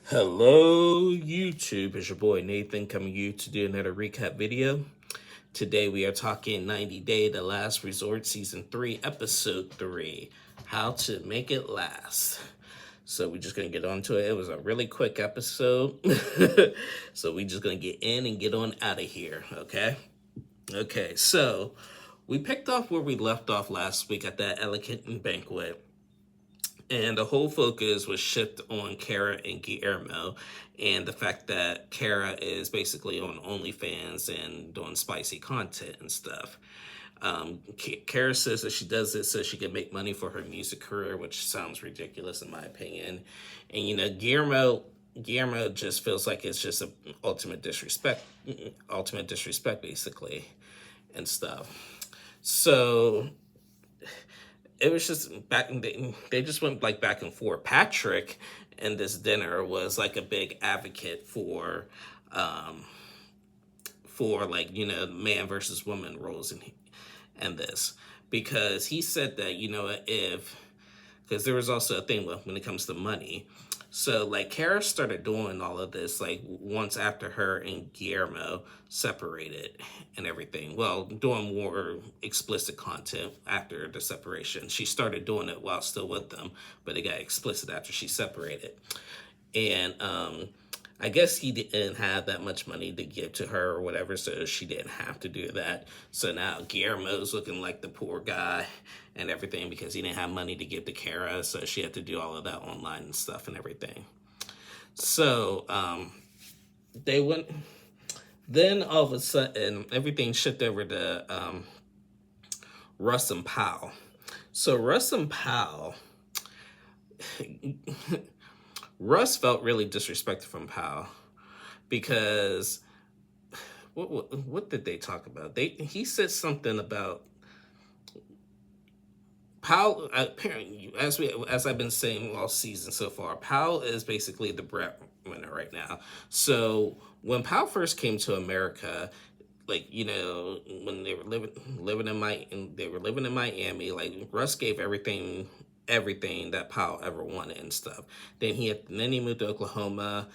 Hello, YouTube. It's your boy Nathan coming to you to do another recap video. Today we are talking 90 Day The Last Resort Season 3, Episode 3, How to Make It Last. So we're just going to get on to it. It was a really quick episode. So we're just going to get in and get on out of here, okay? Okay, so we picked off where we left off last week at that elegant banquet. And the whole focus was shifted on Kara and Guillermo, and the fact that Kara is basically on OnlyFans and doing spicy content and stuff. Kara says that she does it so she can make money for her music career, which sounds ridiculous in my opinion. And Guillermo just feels like it's just a ultimate disrespect basically, and stuff. So it was just back. They just went like back and forth. Patrick in this dinner was like a big advocate for like man versus woman roles and this, because he said that if because there was also a thing when it comes to money. So like Kara started doing all of this like once after her and Guillermo separated and everything. Well, doing more explicit content after the separation. She started doing it while still with them, but it got explicit after she separated. And I guess he didn't have that much money to give to her or whatever, so she didn't have to do that. So now Guillermo's looking like the poor guy and everything because he didn't have money to give to Kara, so she had to do all of that online and stuff and everything. So they went. Then all of a sudden, everything shifted over to Russ and Powell. So Russ and Powell. Russ felt really disrespected from Powell because what did they talk about? He said something about Powell. Apparently, as I've been saying all season so far, Powell is basically the breadwinner right now. So when Powell first came to America, like when they were living in Miami, like Russ gave everything that Powell ever wanted and stuff. Then he moved to Oklahoma,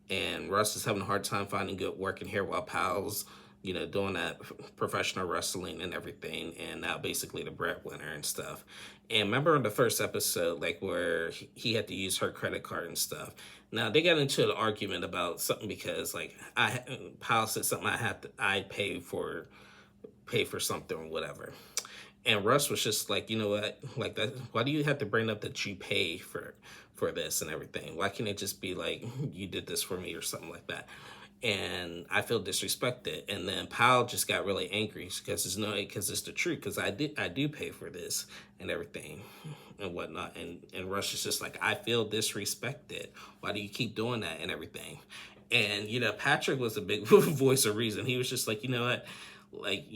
and Russ is having a hard time finding good work in here while Powell's doing that professional wrestling and everything, and now basically the breadwinner and stuff. And remember in the first episode, like where he had to use her credit card and stuff. Now they got into an argument about something because like Powell said something I pay for something or whatever. And Russ was just like, you know what, like that. Why do you have to bring up that you pay for this and everything? Why can't it just be like you did this for me or something like that? And I feel disrespected. And then Powell just got really angry because it's the truth. Because I do pay for this and everything and whatnot. And Russ is just like, I feel disrespected. Why do you keep doing that and everything? And Patrick was a big voice of reason. He was just like, you know what? Like,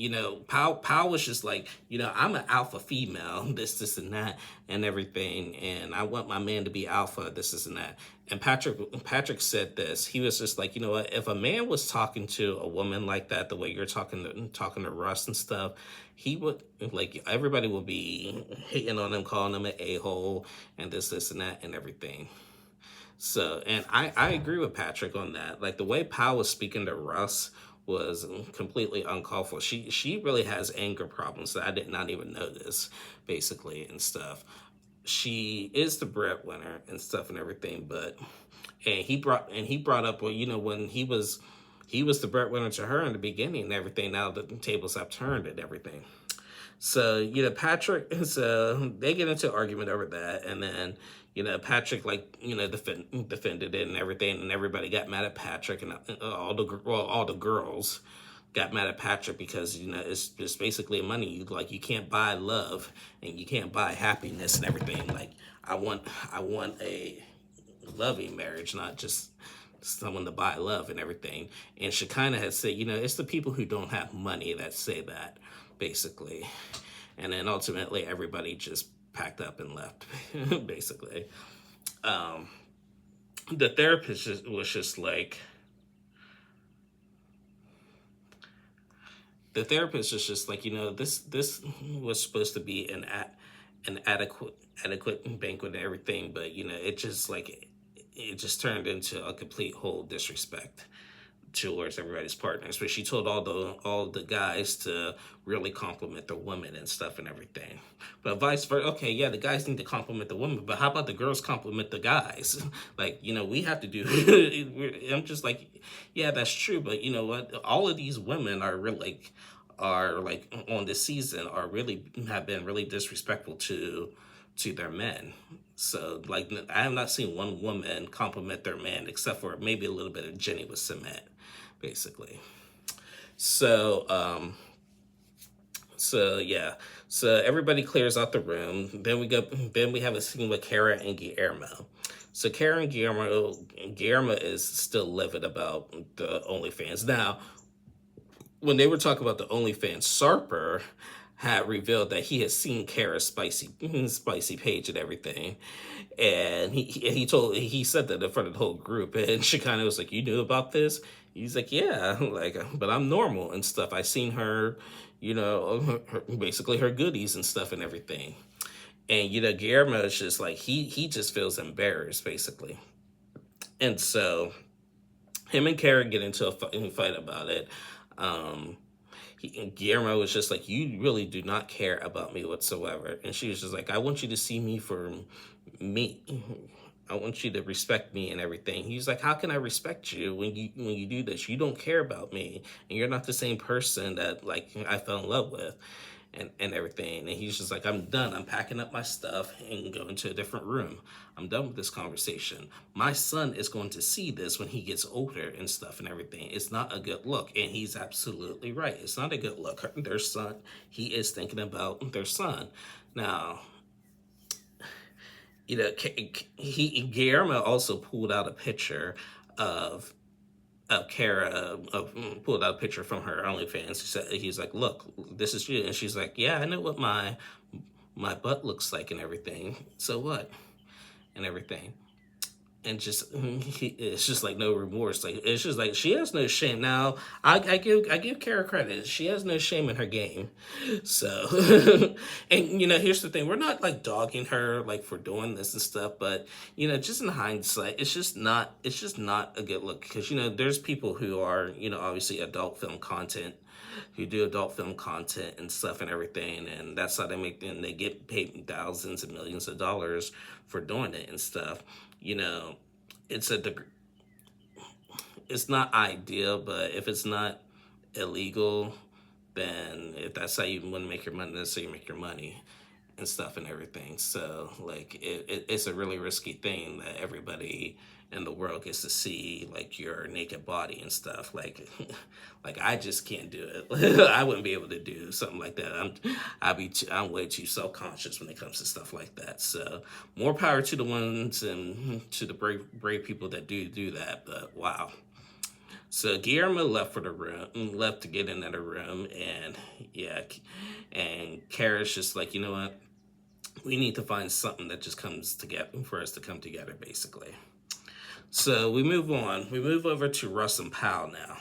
Powell was just like, I'm an alpha female, this and that and everything, and I want my man to be alpha, this and that. And Patrick said this. He was just like, you know what, if a man was talking to a woman like that, the way you're talking to Russ and stuff, he would, like, everybody would be hating on him, calling him an a-hole and this and that and everything. So, and I agree with Patrick on that. Like the way Powell was speaking to Russ was completely uncalled for. She really has anger problems that I did not even notice, basically, and stuff. She is the breadwinner and stuff and everything, but he brought up, well, when he was the breadwinner to her in the beginning and everything. Now the tables have turned and everything. So, Patrick, so they get into an argument over that, and then, Patrick, like, defended it and everything, and everybody got mad at Patrick, and all the girls got mad at Patrick because, it's just basically money. Like, you can't buy love, and you can't buy happiness and everything. Like, I want a loving marriage, not just someone to buy love and everything. And Shekinah had said, it's the people who don't have money that say that, basically. And then ultimately everybody just packed up and left, basically. The therapist was just like, this was supposed to be an adequate banquet and everything, but it just like it just turned into a complete whole disrespect towards everybody's partners. But she told all the guys to really compliment the women and stuff and everything. But vice versa, okay, yeah, the guys need to compliment the women, but how about the girls compliment the guys? Like, we have to do. I'm just like, yeah, that's true, but you know what? All of these women are like on this season are really have been really disrespectful to their men. So like I have not seen one woman compliment their man except for maybe a little bit of Jenny with cement, basically. So so yeah. So everybody clears out the room. Then we have a scene with Kara and Guillermo. So Kara and Guillermo is still livid about the OnlyFans. Now, when they were talking about the OnlyFans, Sarper had revealed that he had seen Kara's spicy page and everything, and he said that in front of the whole group, and Shekinah was like, "You knew about this?" He's like, "Yeah, like, but I'm normal and stuff. I seen her, basically her goodies and stuff and everything." And Guillermo is just like he just feels embarrassed basically, and so him and Kara get into a fight about it. Guillermo was just like, "You really do not care about me whatsoever," and she was just like, "I want you to see me for me. I want you to respect me and everything." He's like, "How can I respect you when you do this? You don't care about me, and you're not the same person that like I fell in love with." And everything. And he's just like, "I'm done. I'm packing up my stuff and going to a different room. I'm done with this conversation. My son is going to see this when he gets older and stuff and everything. It's not a good look." And he's absolutely right. It's not a good look. Their son, he is thinking about their son. Now, Guillermo also pulled out a picture of Kara pulled out a picture from her OnlyFans. He's like, "Look, this is you," and she's like, "Yeah, I know what my butt looks like and everything. So what?" And everything. And just it's just like no remorse. Like it's just like she has no shame. Now I give Kara credit. She has no shame in her game. So and here's the thing: we're not like dogging her like for doing this and stuff, but just in hindsight, it's just not a good look because there's people who are obviously adult film content who do adult film content and stuff and everything, and that's how they make and they get paid thousands and millions of dollars for doing it and stuff. You know, it's it's not ideal, but if it's not illegal, then if that's how you want to make your money, that's how you make your money and stuff and everything. So like it's a really risky thing that everybody in the world gets to see like your naked body and stuff. Like like I just can't do it. I wouldn't be able to do something like that. I'm way too self-conscious when it comes to stuff like that. So more power to the ones and to the brave people that do that. But wow. So Guillermo left for the room, left to get in the room, and yeah, and Kara's just like, "You know what? We need to find something that just comes together for us to come together, basically." So we move on. We move over to Russ and Powell now.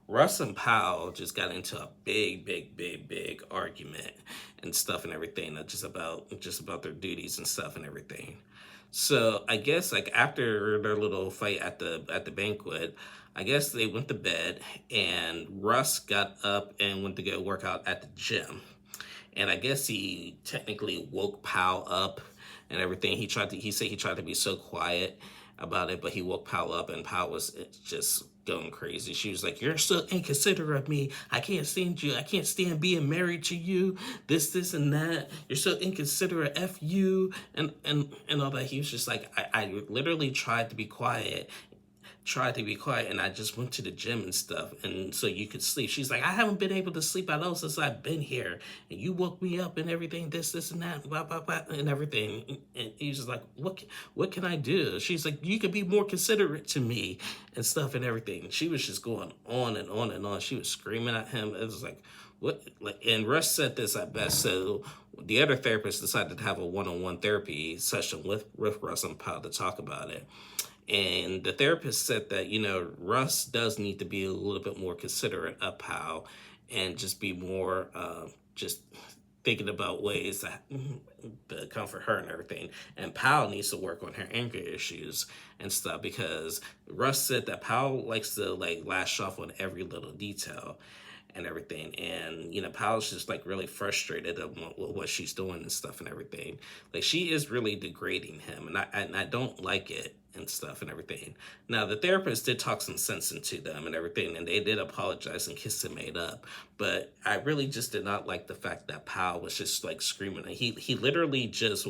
Russ and Powell just got into a big argument and stuff and everything, just about their duties and stuff and everything. So I guess like after their little fight at the banquet, I guess they went to bed and Russ got up and went to go work out at the gym. And I guess he technically woke Powell up and everything. He said he tried to be so quiet about it, but he woke Powell up and Powell was just going crazy. She was like, "You're so inconsiderate of me. I can't stand you. I can't stand being married to you. This, and that. You're so inconsiderate. F you," and all that. He was just like, I literally tried to be quiet and I just went to the gym and stuff and so you could sleep. She's like, "I haven't been able to sleep at all since I've been here and you woke me up and everything, this and that, blah blah blah and everything." And he's just like, what can I do?" She's like, "You could be more considerate to me and stuff and everything." And she was just going on and on and on. She was screaming at him. It was like, what? Like, and Russ said this at best. So the other therapist decided to have a one-on-one therapy session with Russ and Powell to talk about it. And the therapist said that, Russ does need to be a little bit more considerate of Powell and just be more, just thinking about ways to comfort her and everything. And Pal needs to work on her anger issues and stuff, because Russ said that Pal likes to like lash off on every little detail and everything. And Pal's just like really frustrated with what she's doing and stuff and everything. Like, she is really degrading him, and I don't like it and stuff and everything. Now, the therapist did talk some sense into them and everything, and they did apologize and kiss and made up. But I really just did not like the fact that Pal was just like screaming. He literally just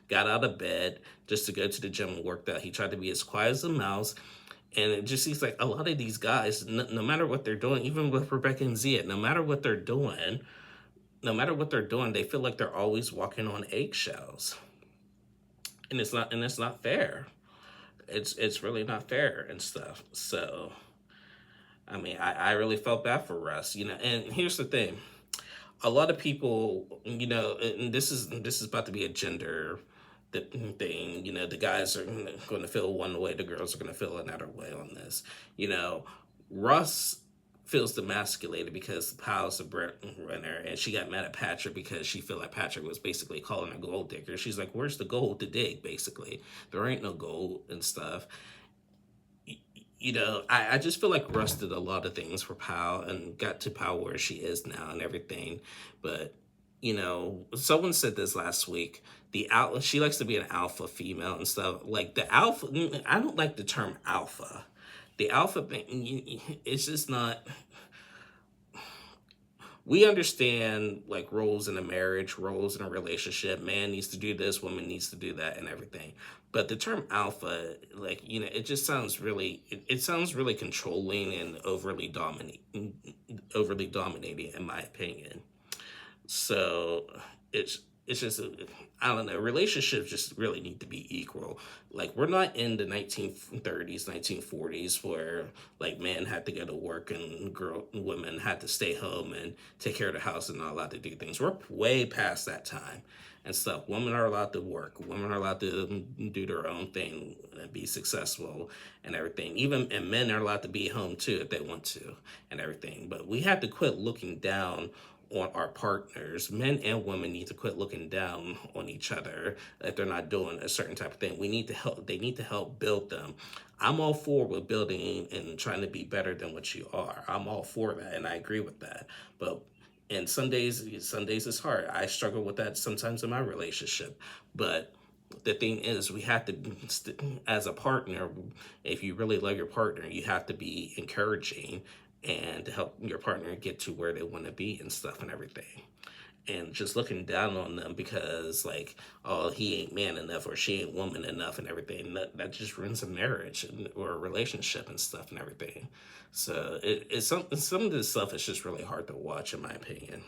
got out of bed just to go to the gym and worked out. He tried to be as quiet as a mouse. And it just seems like a lot of these guys, no matter what they're doing, even with Rebecca and Zia, no matter what they're doing, they feel like they're always walking on eggshells, and it's not fair. It's really not fair and stuff. So, I mean, I really felt bad for Russ, And here's the thing: a lot of people, and this is about to be a gender thing. The guys are going to feel one way, the girls are going to feel another way on this. Russ feels demasculated because Pal's a breadwinner, and she got mad at Patrick because she felt like Patrick was basically calling her gold digger. She's like, "Where's the gold to dig?" Basically, there ain't no gold and stuff. I just feel like Russ did a lot of things for Pal and got to Pal where she is now and everything. But, someone said this last week. She likes to be an alpha female and stuff. Like the alpha, I don't like the term alpha. The alpha thing, it's just not. We understand like roles in a marriage, roles in a relationship. Man needs to do this, woman needs to do that, and everything. But the term alpha, like, it just sounds really, it sounds really controlling and overly dominating, in my opinion. So it's just, I don't know, relationships just really need to be equal. Like, we're not in the 1930s, 1940s where like men had to go to work and women had to stay home and take care of the house and not allowed to do things. We're way past that time and stuff. Women are allowed to work. Women are allowed to do their own thing and be successful and everything. And men are allowed to be home too if they want to and everything. But we have to quit looking down on our partners. Men and women need to quit looking down on each other if they're not doing a certain type of thing. We need to help. They need to help build them. I'm all for with building and trying to be better than what you are. I'm all for that, and I agree with that. But some days it's hard. I struggle with that sometimes in my relationship. But the thing is, we have to, as a partner, if you really love your partner, you have to be encouraging and to help your partner get to where they want to be and stuff and everything. And just looking down on them because, like, oh, he ain't man enough or she ain't woman enough and everything, that just ruins a marriage or a relationship and stuff and everything. So some of this stuff is just really hard to watch, in my opinion.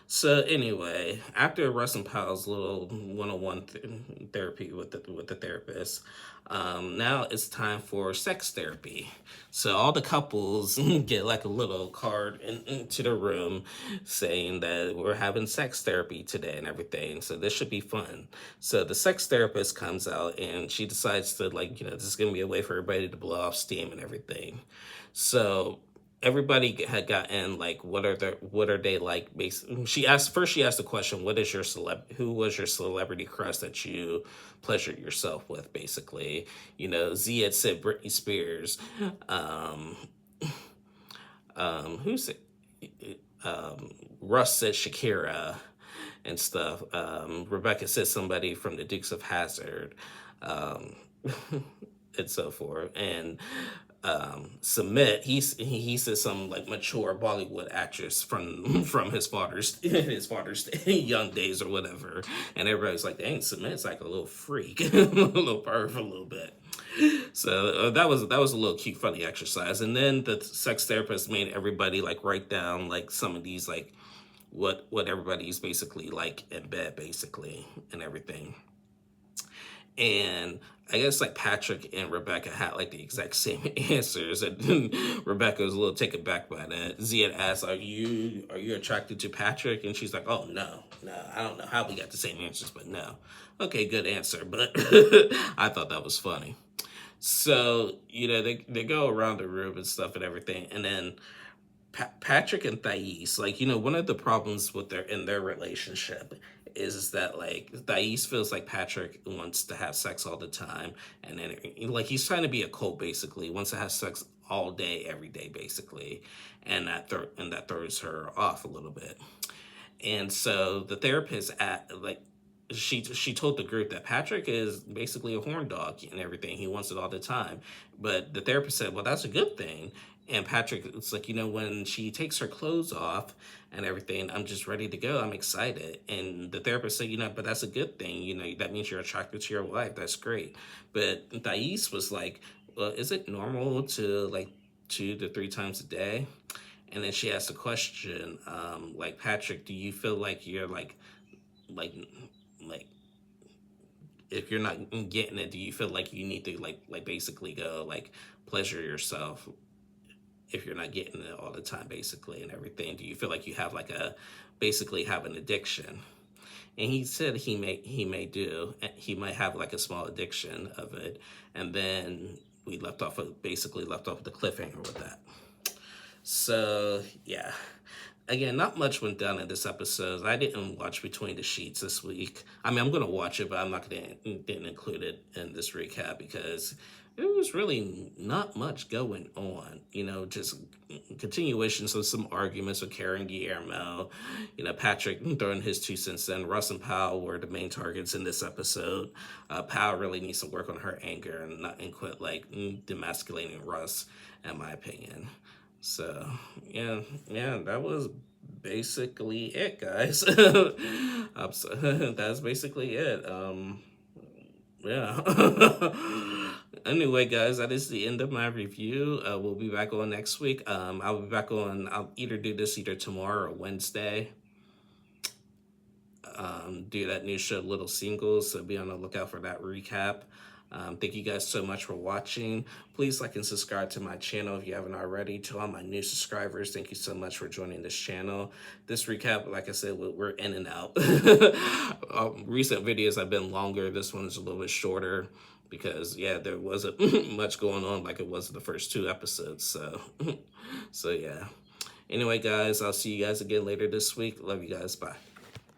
So anyway, after Russ and Powell's little one-on-one therapy with the therapist, now it's time for sex therapy. So all the couples get like a little card into the room saying that we're having sex therapy today and everything. So this should be fun. So the sex therapist comes out and she decides to, like, this is going to be a way for everybody to blow off steam and everything. So everybody had gotten like what are they like she asked the question, who was your celebrity crush that you pleasured yourself with, basically. Z had said Britney Spears. Who said Russ said Shakira and stuff. Rebecca said somebody from the Dukes of Hazzard, and so forth. And Submit, he said some like mature Bollywood actress from his father's young days or whatever, and everybody's like, dang, Submit's like a little freak, a little perv, a little bit. So that was a little cute, funny exercise. And then the sex therapist made everybody like write down like some of these like what everybody's basically like in bed, basically, and everything. And I guess like Patrick and Rebecca had like the exact same answers, and Rebecca was a little taken back by that. Z had asked, "Are you attracted to Patrick?" And she's like, "Oh no, I don't know how we got the same answers, but no." Okay, good answer, but I thought that was funny. So they go around the room and stuff and everything, and then Patrick and Thais, like, one of the problems with their relationship is that, like, Thais feels like Patrick wants to have sex all the time, and then, like, he's trying to be a cult, basically, wants to have sex all day, every day, basically, and that throws her off a little bit. And so the therapist she told the group that Patrick is basically a horn dog and everything. He wants it all the time. But the therapist said, well, that's a good thing. And Patrick, it's like, when she takes her clothes off and everything, I'm just ready to go. I'm excited. And the therapist said, but that's a good thing. That means you're attracted to your wife. That's great. But Thais was like, well, is it normal to like 2 to 3 times a day? And then she asked the question, like, Patrick, do you feel like you're like, like, if you're not getting it, do you feel like you need to like basically go like pleasure yourself if you're not getting it all the time, basically, and everything? Do you feel like you have like basically have an addiction? And he said he might have like a small addiction of it. And then we basically left off with the cliffhanger with that. So yeah, again, not much went down in this episode. I didn't watch Between the Sheets this week. I mean, I'm gonna watch it, but I'm not didn't include it in this recap because there was really not much going on. Just continuations of some arguments with Karen Guillermo. Patrick throwing his 2 cents in. Russ and Powell were the main targets in this episode. Powell really needs to work on her anger and quit like demasculating Russ, in my opinion. So yeah, that was basically it, guys. That's basically it. Yeah. Anyway, guys, that is the end of my review. We'll be back on next week. I'll be back on. I'll either do this either tomorrow or Wednesday. Do that new show, Little Singles. So be on the lookout for that recap. Thank you guys so much for watching. Please like and subscribe to my channel if you haven't already. To all my new subscribers, thank you so much for joining this channel. This recap, like I said, we're in and out. Recent videos have been longer. This one is a little bit shorter because, yeah, there wasn't much going on like it was in the first 2 episodes. So yeah. Anyway, guys, I'll see you guys again later this week. Love you guys. Bye.